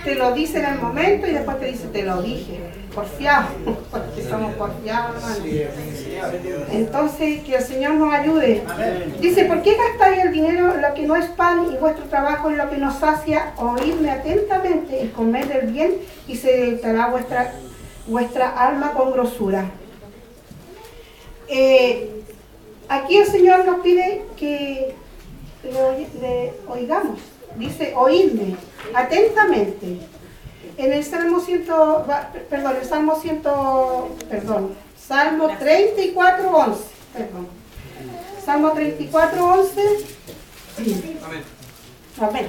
te lo dice en el momento y después te dice, te lo dije. Porfiados, porque somos porfiados, hermano. Entonces, que el Señor nos ayude. Dice, ¿por qué gastáis el dinero en lo que no es pan y vuestro trabajo en lo que no sacia? Oídme atentamente y comed el bien y se deleitará vuestra alma con grosura. Aquí el Señor nos pide que le oigamos. Dice, oídme atentamente. En el Salmo 34:11. Salmo 34:11. Amén. Amén.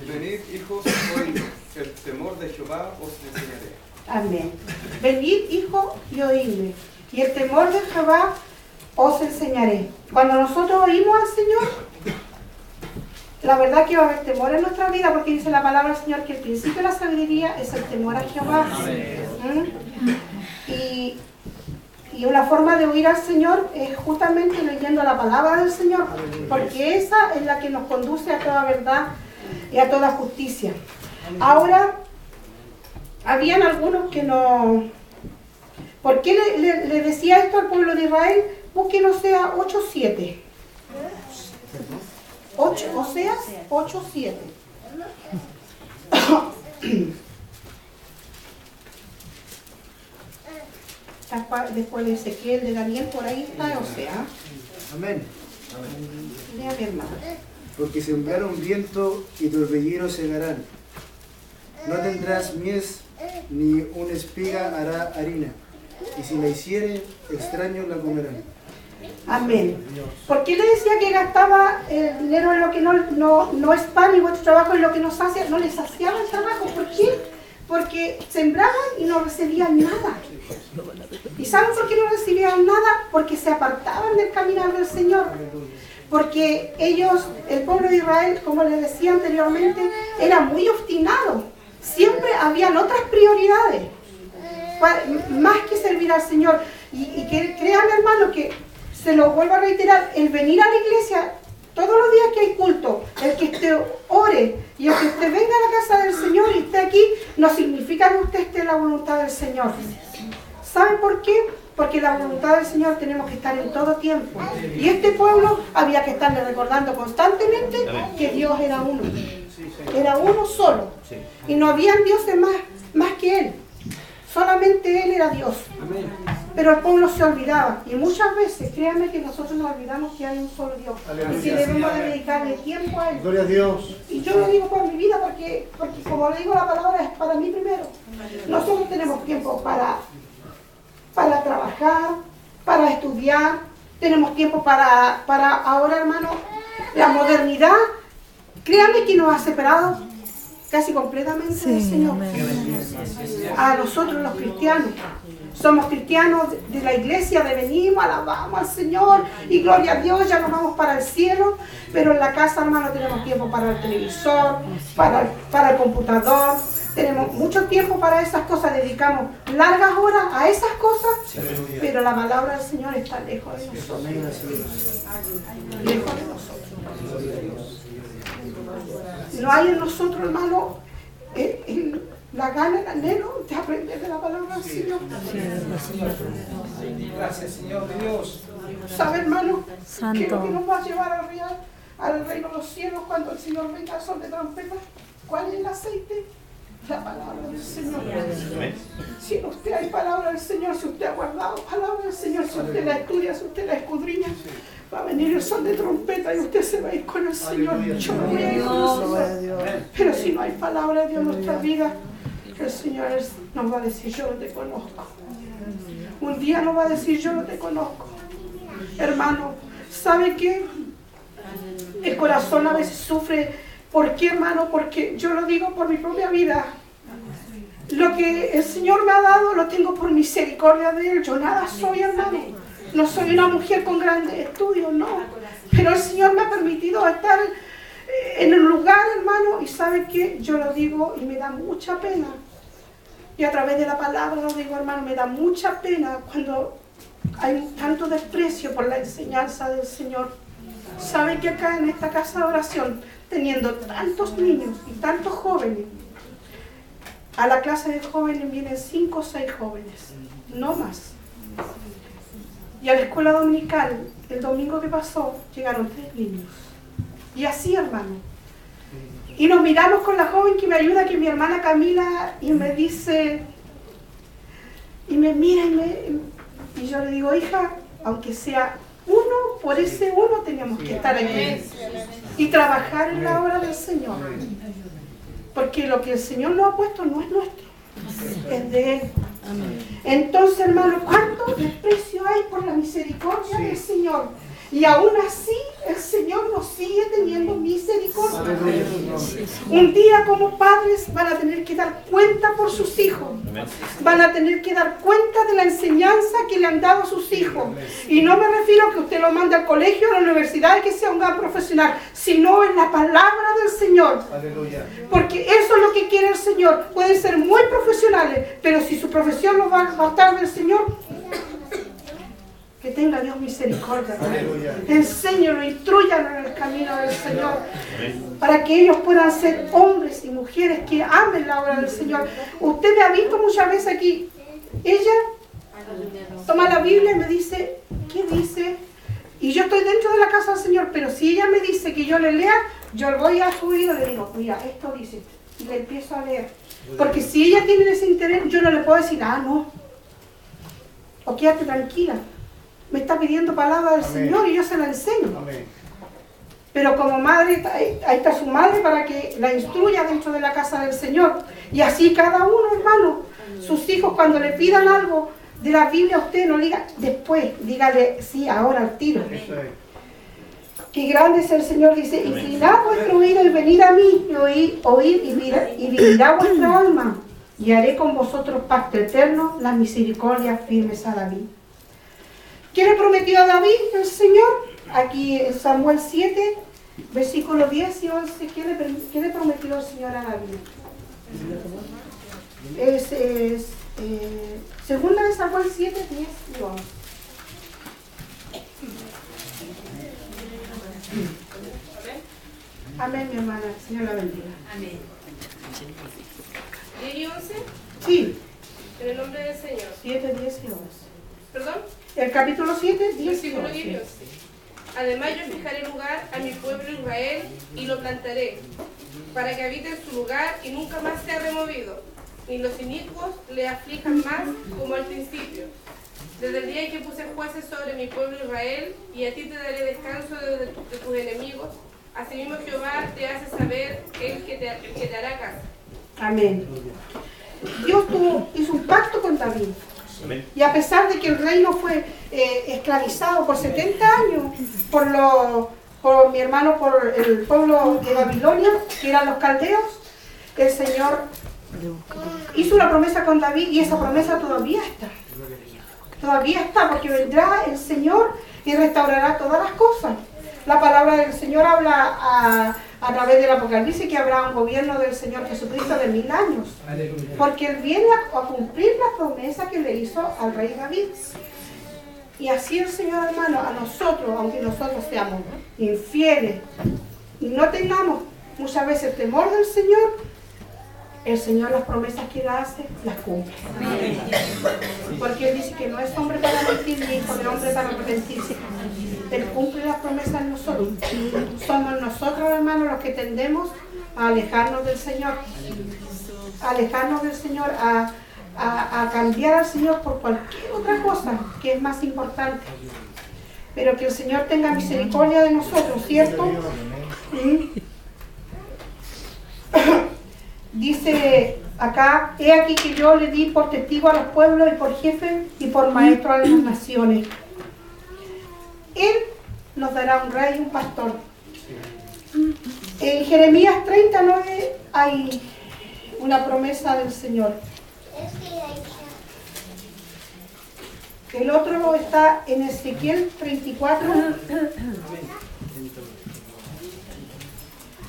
Venid, hijos, oíd, el temor de Jehová os enseñaré. Amén. Venid, hijo, y oídme, y el temor de Jehová os enseñaré. Cuando nosotros oímos al Señor, la verdad que va a haber temor en nuestra vida, porque dice la palabra del Señor que el principio de la sabiduría es el temor a Jehová. Y una forma de oír al Señor es justamente leyendo la palabra del Señor, porque esa es la que nos conduce a toda verdad y a toda justicia. Ahora, habían algunos que no... ¿Por qué le decía esto al pueblo de Israel? Busquen Oseas 8:7. Oseas 8:7. Después de Ezequiel, de Daniel, por ahí está Oseas. Amén. Lea mi hermano. Porque sembraron viento y torbellino segarán. No tendrás mies, ni una espiga hará harina. Y si la hiciere, extraños la comerán. Amén. ¿Por qué le decía que gastaba el dinero en lo que no es pan y vuestro trabajo en lo que no sacia? No les saciaba el trabajo. ¿Por qué? Porque sembraban y no recibían nada. ¿Y saben por qué no recibían nada? Porque se apartaban del caminar del Señor. Porque ellos, el pueblo de Israel, como les decía anteriormente, era muy obstinado. Siempre habían otras prioridades, más que servir al Señor. Y que créanme, hermano, que se lo vuelvo a reiterar, el venir a la iglesia todos los días que hay culto, el que usted ore y el que usted venga a la casa del Señor y esté aquí, no significa que usted esté en la voluntad del Señor. ¿Saben por qué? Porque la voluntad del Señor tenemos que estar en todo tiempo. Y este pueblo había que estarle recordando constantemente que Dios era uno. Era uno solo. Y no había dioses más que Él. Solamente Él era Dios. Pero el pueblo se olvidaba. Y muchas veces, créanme que nosotros nos olvidamos que hay un solo Dios. Y que debemos de dedicarle tiempo a Él. Gloria a Dios. Y yo lo digo por mi vida porque como le digo, la palabra es para mí primero. Nosotros tenemos tiempo para trabajar, para estudiar, tenemos tiempo para ahora, hermano, la modernidad, créanme que nos ha separado casi completamente del Señor. A nosotros los cristianos, somos cristianos de la iglesia, de venimos, alabamos al Señor y gloria a Dios, ya nos vamos para el cielo, pero en la casa, hermano, tenemos tiempo para el televisor, para el computador. Tenemos mucho tiempo para esas cosas, dedicamos largas horas a esas cosas, pero la palabra del Señor está lejos de nosotros. Lejos de nosotros. No hay en nosotros, hermano, la gana, el anhelo de aprender de la palabra del Señor. Gracias, Señor de Dios. ¿Sabe, hermano? ¿Qué es lo que nos va a llevar al reino de los cielos cuando el Señor venga al son de trompeta? ¿Cuál es el aceite? La palabra del Señor. Si en usted hay palabra del Señor, si usted ha guardado palabra del Señor, si usted la estudia, si usted la escudriña, va a venir el son de trompeta y usted se va a ir con el Señor. Yo me voy a ir con el Señor. Pero si no hay palabra de Dios en nuestra vida, el Señor nos va a decir, yo no te conozco. Un día nos va a decir, yo no te conozco. Hermano, ¿sabe qué? El corazón a veces sufre. ¿Por qué, hermano? Porque yo lo digo por mi propia vida. Lo que el Señor me ha dado lo tengo por misericordia de Él. Yo nada soy, hermano. No soy una mujer con grandes estudios, no. Pero el Señor me ha permitido estar en un lugar, hermano. Y ¿sabe qué? Yo lo digo y me da mucha pena. Y a través de la palabra lo digo, hermano, me da mucha pena cuando hay tanto desprecio por la enseñanza del Señor. ¿Sabe que acá en esta casa de oración teniendo tantos niños y tantos jóvenes. A la clase de jóvenes vienen 5 o 6 jóvenes, no más. Y a la escuela dominical, el domingo que pasó, llegaron 3 niños. Y así, hermano. Y nos miramos con la joven que me ayuda, que es mi hermana Camila, y me dice, y me mira y yo le digo, hija, aunque sea uno, por ese uno teníamos que estar aquí y trabajar en la obra del Señor. Porque lo que el Señor nos ha puesto no es nuestro, es de Él. Entonces, hermano, ¿cuánto desprecio hay por la misericordia del Señor? Y aún así, el Señor nos sigue teniendo misericordia. Un día como padres van a tener que dar cuenta por sus hijos. Van a tener que dar cuenta de la enseñanza que le han dado a sus hijos. Y no me refiero a que usted lo mande al colegio, a la universidad y que sea un gran profesional, sino en la palabra del Señor. Porque eso es lo que quiere el Señor. Pueden ser muy profesionales, pero si su profesión no va a apartar del Señor, que tenga Dios misericordia. Enséñalo, intrúyalo en el camino del Señor, para que ellos puedan ser hombres y mujeres que amen la obra del Señor. Usted me ha visto muchas veces aquí. Ella toma la Biblia y me dice, ¿qué dice? Y yo estoy dentro de la casa del Señor, pero si ella me dice que yo le lea, yo voy a su oído y le digo, mira, esto dice, y le empiezo a leer. Porque si ella tiene ese interés, yo no le puedo decir, no, o quédate tranquila. Me está pidiendo palabra del Señor y yo se la enseño. Pero como madre, ahí está su madre para que la instruya dentro de la casa del Señor. Y así cada uno, hermano, sus hijos cuando le pidan algo de la Biblia, usted no diga después, dígale sí, ahora al tiro. Qué grande es el Señor, dice, inclinad vuestro oído y venid a mí, y oíd y vivirá vuestra alma, y haré con vosotros pacto eterno, las misericordias firmes a David. ¿Qué le prometió a David el Señor? Aquí en Samuel 7, versículos 10 y 11, ¿qué le prometió el Señor a David? Segunda de Samuel 7, 10 y 11. Amén, mi hermana. Señor la bendiga. Amén. 10 y 11, Sí, en el nombre del Señor. 7, 10 y 11. ¿Perdón? El capítulo 7, 10 y Versículo 10 y 11. 11. Además yo fijaré lugar a mi pueblo Israel y lo plantaré, para que habite en su lugar y nunca más sea removido, ni los inicuos le aflijan más como al principio. Desde el día en que puse jueces sobre mi pueblo Israel, y a ti te daré descanso de tus enemigos, asimismo Jehová te hace saber el que te hará caso. Amén. Dios hizo un pacto con David. Y a pesar de que el reino fue esclavizado por 70 años por mi hermano, por el pueblo de Babilonia, que eran los caldeos, el Señor hizo una promesa con David y esa promesa todavía está. Todavía está, porque vendrá el Señor y restaurará todas las cosas. La palabra del Señor habla a través del Apocalipsis que habrá un gobierno del Señor Jesucristo de 1000 años. Porque Él viene a cumplir la promesa que le hizo al rey David. Y así el Señor, hermano, a nosotros, aunque nosotros seamos infieles y no tengamos muchas veces el temor del Señor, el Señor las promesas que Él hace, las cumple. Porque Él dice que no es hombre para mentir ni hijo de hombre para arrepentirse. Él cumple las promesas en nosotros. Somos nosotros, hermanos, los que tendemos a alejarnos del Señor. A alejarnos del Señor, a cambiar al Señor por cualquier otra cosa que es más importante. Pero que el Señor tenga misericordia de nosotros, ¿cierto? Dice acá, he aquí que yo le di por testigo a los pueblos y por jefe y por maestro a las naciones. Él nos dará un rey y un pastor. En Jeremías 39 hay una promesa del Señor. El otro está en Ezequiel 34.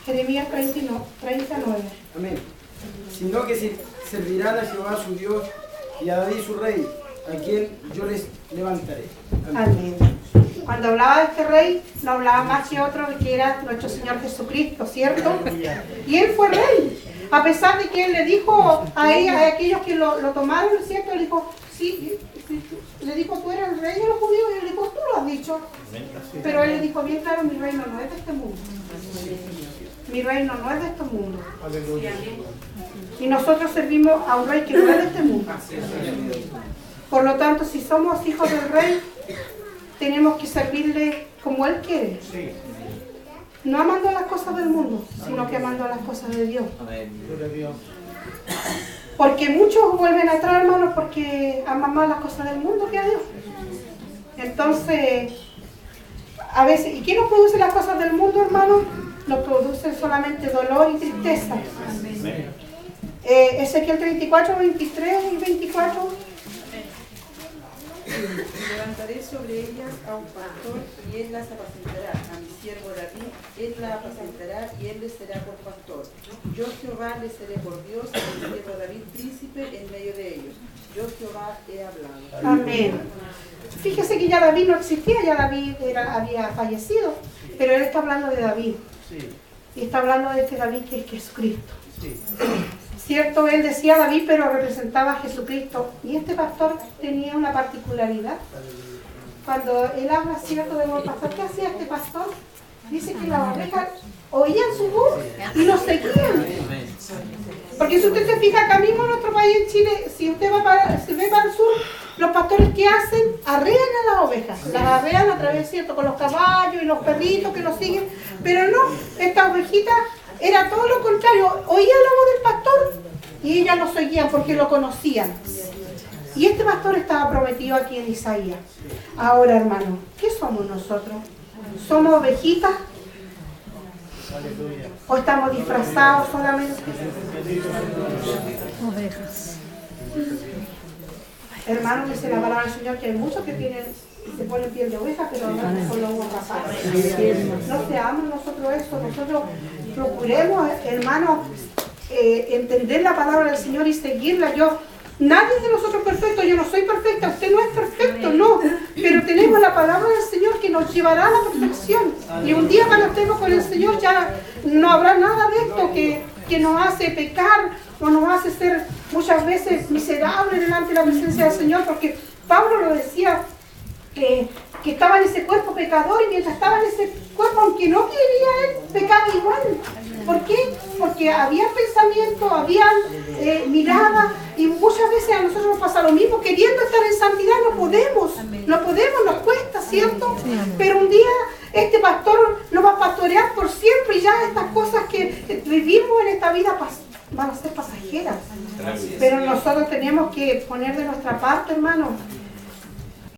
Jeremías 39. Amén. Sino que servirán a Jehová su Dios y a David su rey, a quien yo les levantaré. Amén. Cuando hablaba de este rey, no hablaba más que otro que era nuestro Señor Jesucristo, ¿cierto? Y él fue rey. A pesar de que él le dijo a aquellos que lo tomaron, ¿cierto? Él dijo, sí, le dijo, tú eres el rey de los judíos, y él le dijo, tú lo has dicho. Pero él le dijo, bien claro, mi reino no es de este mundo. Mi reino no es de este mundo. Y nosotros servimos a un rey que no es de este mundo. Por lo tanto, si somos hijos del rey, tenemos que servirle como él quiere. No amando las cosas del mundo, sino que amando las cosas de Dios. Porque muchos vuelven atrás, hermanos, porque aman más las cosas del mundo que a Dios. Entonces, a veces, ¿y qué nos produce las cosas del mundo, hermanos? Nos producen solamente dolor y tristeza. Ezequiel 34, 23 y 24. Levantaré sobre ellas a un pastor y él las apacentará. A mi siervo David, él la apacentará y él les será por pastor. Yo Jehová les seré por Dios y a mi siervo David príncipe en medio de ellos. Yo Jehová he hablado. Amén. Fíjese que ya David no existía, ya David había fallecido, pero él está hablando de David. Y está hablando de este David que es Jesucristo. Cierto, él decía David, pero representaba a Jesucristo. Y este pastor tenía una particularidad. Cuando él habla, cierto, de un pastor, ¿qué hacía este pastor? Dice que las ovejas oían su voz y lo seguían. Porque si usted se fija acá mismo en nuestro país, en Chile, si usted va para el sur, los pastores ¿qué hacen? Arrean a las ovejas. Las arrean a través, cierto, con los caballos y los perritos que los siguen. Pero no, esta ovejita era todo lo contrario, oían la voz del pastor y ellas lo seguían porque lo conocían. Y este pastor estaba prometido aquí en Isaías. Ahora, hermano, ¿qué somos nosotros? ¿Somos ovejitas? ¿O estamos disfrazados solamente? Ovejas. Hermano, dice la palabra del Señor que hay muchos que se ponen piel de oveja, pero no son los rapaces. No seamos nosotros eso, nosotros procuremos, hermano, entender la palabra del Señor y seguirla. Nadie de nosotros es perfecto, yo no soy perfecta, usted no es perfecto, no, pero tenemos la palabra del Señor que nos llevará a la perfección. Y un día cuando estemos con el Señor ya no habrá nada de esto que nos hace pecar o nos hace ser muchas veces miserables delante de la presencia del Señor, porque Pablo lo decía, que estaba en ese cuerpo pecador y mientras estaba en ese cuerpo, aunque no quería él, pecaba igual. ¿Por qué? Porque había pensamiento, había mirada y muchas veces a nosotros nos pasa lo mismo, queriendo estar en santidad no podemos, nos cuesta, ¿cierto? Pero un día este pastor nos va a pastorear por siempre y ya estas cosas que vivimos en esta vida van a ser pasajeras. Pero nosotros tenemos que poner de nuestra parte, hermano,